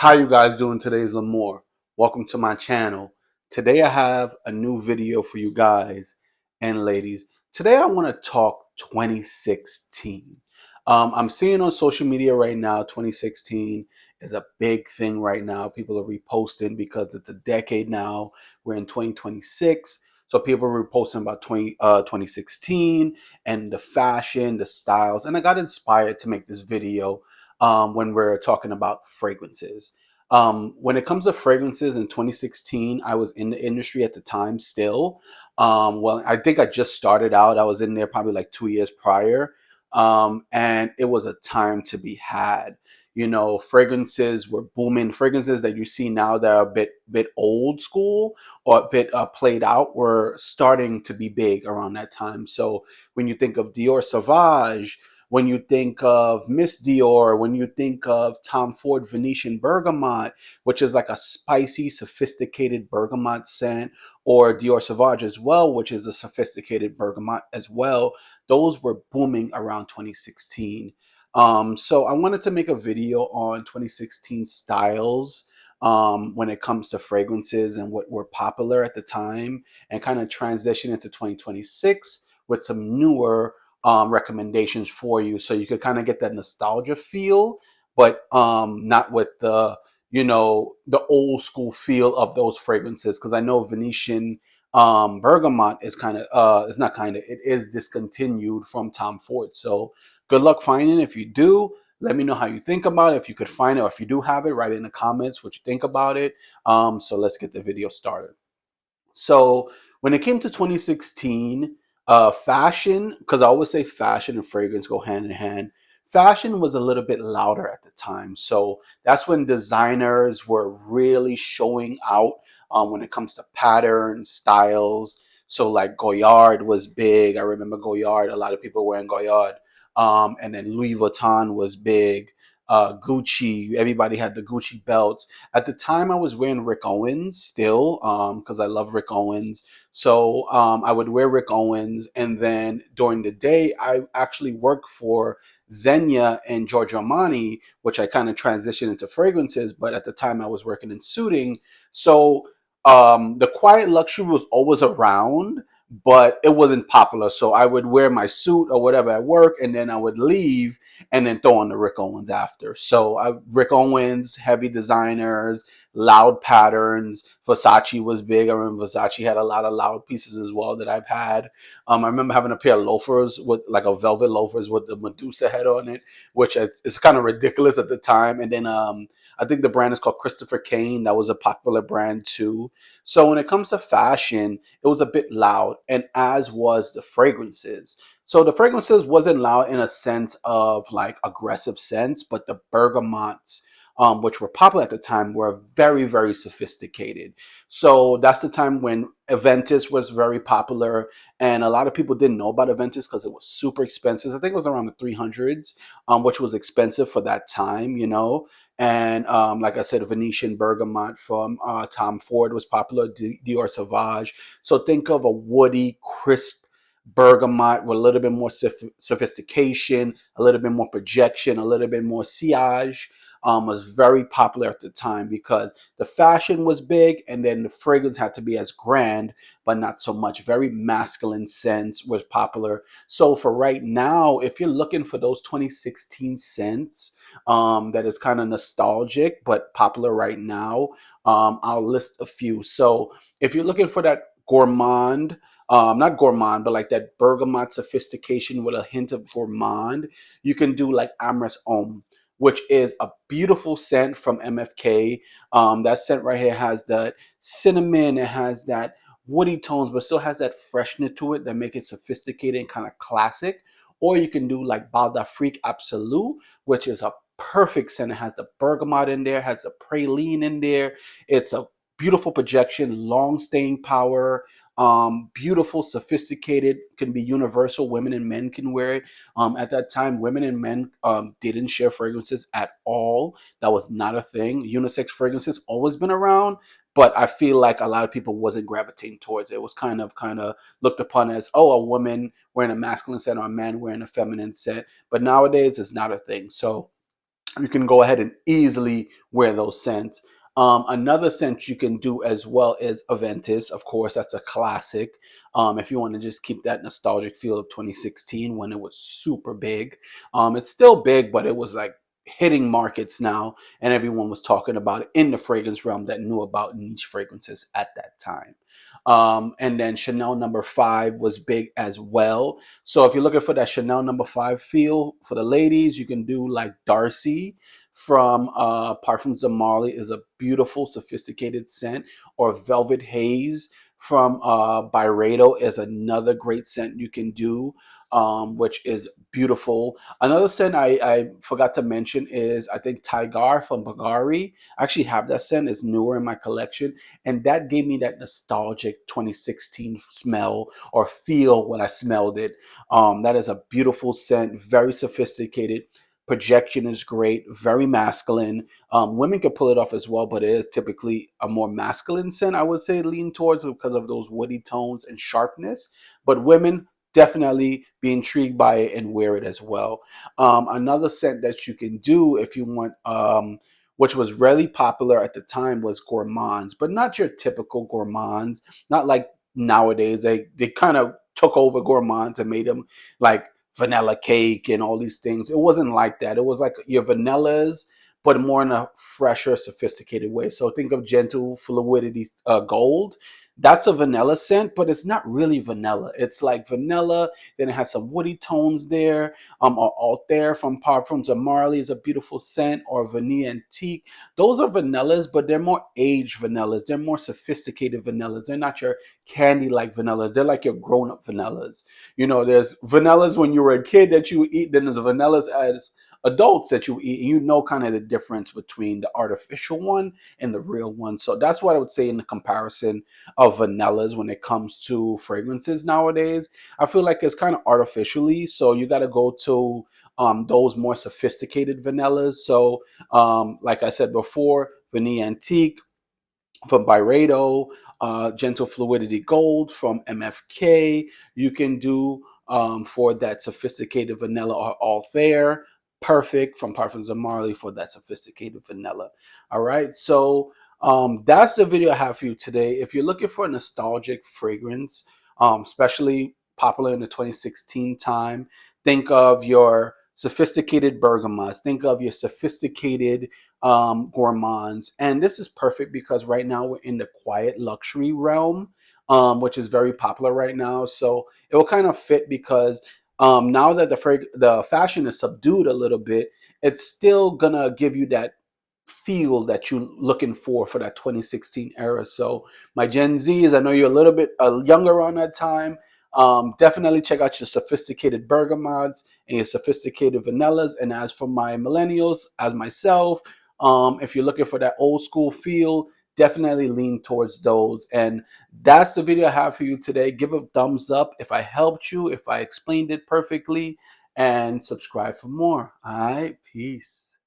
How you guys doing today? Is Lamore. Welcome to my channel. Today I have a new video for you guys and ladies. Today I want to talk 2016. I'm seeing on social media right now 2016 is a big thing right now. People are reposting because it's a decade now. We're in 2026. So people are reposting about 2016 and the fashion, the styles. And I got inspired to make this video when we're talking about fragrances. When it comes to fragrances in 2016, I was in the industry at the time still. Well, I think I just started out. I was in there probably like 2 years prior. And it was a time to be had. You know, fragrances were booming. Fragrances that you see now that are a bit old school or a bit played out were starting to be big around that time. So when you think of Dior Sauvage, when you think of Miss Dior, when you think of Tom Ford Venetian Bergamot, which is like a spicy, sophisticated bergamot scent, or Dior Sauvage as well, which is a sophisticated bergamot as well, those were booming around 2016. So I wanted to make a video on 2016 styles when it comes to fragrances and what were popular at the time, and kind of transition into 2026 with some newer recommendations for you, so you could kind of get that nostalgia feel, but not with the the old school feel of those fragrances. Because I know Venetian bergamot is kind of it's not kind of, it is discontinued from Tom Ford. So good luck finding it. If you do, let me know how you think about it. If you could find it, or if you do have it, write in the comments what you think about it. So let's get the video started. So when it came to 2016, fashion, because I always say fashion and fragrance go hand in hand. Fashion was a little bit louder at the time. So that's when designers were really showing out when it comes to patterns, styles. So like Goyard was big. I remember Goyard, a lot of people wearing Goyard. And then Louis Vuitton was big. Gucci, everybody had the Gucci belts. At the time, I was wearing Rick Owens still, because I love Rick Owens. So I would wear Rick Owens, and then during the day, I actually worked for Zegna and Giorgio Armani, which I kind of transitioned into fragrances. But at the time, I was working in suiting, so the quiet luxury was always around, but it wasn't popular. So I would wear my suit or whatever at work, and then I would leave and then throw on the Rick Owens after. So Rick Owens, heavy designers, loud patterns. Versace was big. I remember Versace had a lot of loud pieces as well that I've had. I remember having a pair of loafers with like a velvet loafers with the Medusa head on it, which is kind of ridiculous at the time. And then I think the brand is called Christopher Kane. That was a popular brand too. So when it comes to fashion, it was a bit loud, and as was the fragrances. So the fragrances wasn't loud in a sense of like aggressive sense, but the bergamots, which were popular at the time, were very, very sophisticated. So that's the time when Aventus was very popular, and a lot of people didn't know about Aventus because it was super expensive. I think it was around the 300s, which was expensive for that time, you know. And like I said, Venetian Bergamot from Tom Ford was popular, Dior Sauvage. So think of a woody, crisp bergamot with a little bit more sophistication, a little bit more projection, a little bit more sillage. Was very popular at the time because the fashion was big, and then the fragrance had to be as grand, but not so much. Very masculine sense was popular. So for right now, if you're looking for those 2016 scents, that is kind of nostalgic but popular right now, I'll list a few. So if you're looking for that gourmand, not gourmand, but like that bergamot sophistication with a hint of gourmand, you can do like Amres Homme, which is a beautiful scent from MFK. That scent right here has that cinnamon, it has that woody tones, but still has that freshness to it that make it sophisticated and kind of classic. Or you can do like Bal d'Afrique Absolu, which is a perfect scent. It has the bergamot in there, has the praline in there. It's a beautiful projection, long staying power, beautiful, sophisticated, can be universal. Women and men can wear it. At that time, women and men didn't share fragrances at all. That was not a thing. Unisex fragrances always been around, but I feel like a lot of people wasn't gravitating towards it. It was kind of looked upon as, oh, a woman wearing a masculine scent or a man wearing a feminine scent. But nowadays, it's not a thing. So you can go ahead and easily wear those scents. Another scent you can do as well is Aventus. Of course, that's a classic. If you want to just keep that nostalgic feel of 2016 when it was super big. It's still big, but it was like hitting markets now, and everyone was talking about it in the fragrance realm that knew about niche fragrances at that time. And then Chanel number 5 was big as well. So if you're looking for that Chanel number 5 feel for the ladies, you can do like Darcy from Parfums de Marly is a beautiful, sophisticated scent, or Velvet Haze from Byredo is another great scent you can do, which is beautiful. Another scent I forgot to mention is I think Tigar from Bulgari. I actually have that scent. It's newer in my collection, and that gave me that nostalgic 2016 smell or feel when I smelled it. That is a beautiful scent, very sophisticated. Projection is great, very masculine. Women can pull it off as well, but it is typically a more masculine scent, I would say, lean towards because of those woody tones and sharpness. But women definitely be intrigued by it and wear it as well. Another scent that you can do if you want, which was really popular at the time, was gourmands, but not your typical gourmands. Not like nowadays. They kind of took over gourmands and made them like vanilla cake and all these things. It wasn't like that. It was like your vanillas, but more in a fresher, sophisticated way. So think of Gentle Fluidity Gold. That's a vanilla scent, but it's not really vanilla. It's like vanilla, then it has some woody tones there. Or Altair from Parfums de Marly is a beautiful scent, or Vanille Antique. Those are vanillas, but they're more aged vanillas. They're more sophisticated vanillas. They're not your candy like vanilla. They're like your grown up vanillas. You know, there's vanillas when you were a kid that you eat, then there's vanillas as adults that you eat. And you know kind of the difference between the artificial one and the real one. So that's what I would say in the comparison of vanillas when it comes to fragrances nowadays. I feel like it's kind of artificially. So you got to go to those more sophisticated vanillas. So like I said before, Vanille Antique from Byredo, Gentle Fluidity Gold from MFK. You can do for that sophisticated vanilla, or Altair. Perfect from Parfums de Marly for that sophisticated vanilla. All right, so that's the video I have for you today. If you're looking for a nostalgic fragrance, especially popular in the 2016 time, think of your sophisticated bergamots. Think of your sophisticated gourmands. And this is perfect because right now we're in the quiet luxury realm, which is very popular right now. So it will kind of fit because now that the fashion is subdued a little bit, it's still gonna give you that feel that you're looking for that 2016 era. So my Gen Zs, I know you're a little bit younger around that time. Definitely check out your sophisticated bergamots and your sophisticated vanillas. And as for my millennials, as myself, if you're looking for that old school feel, definitely lean towards those. And that's the video I have for you today. Give a thumbs up if I helped you, if I explained it perfectly, and subscribe for more. All right, peace.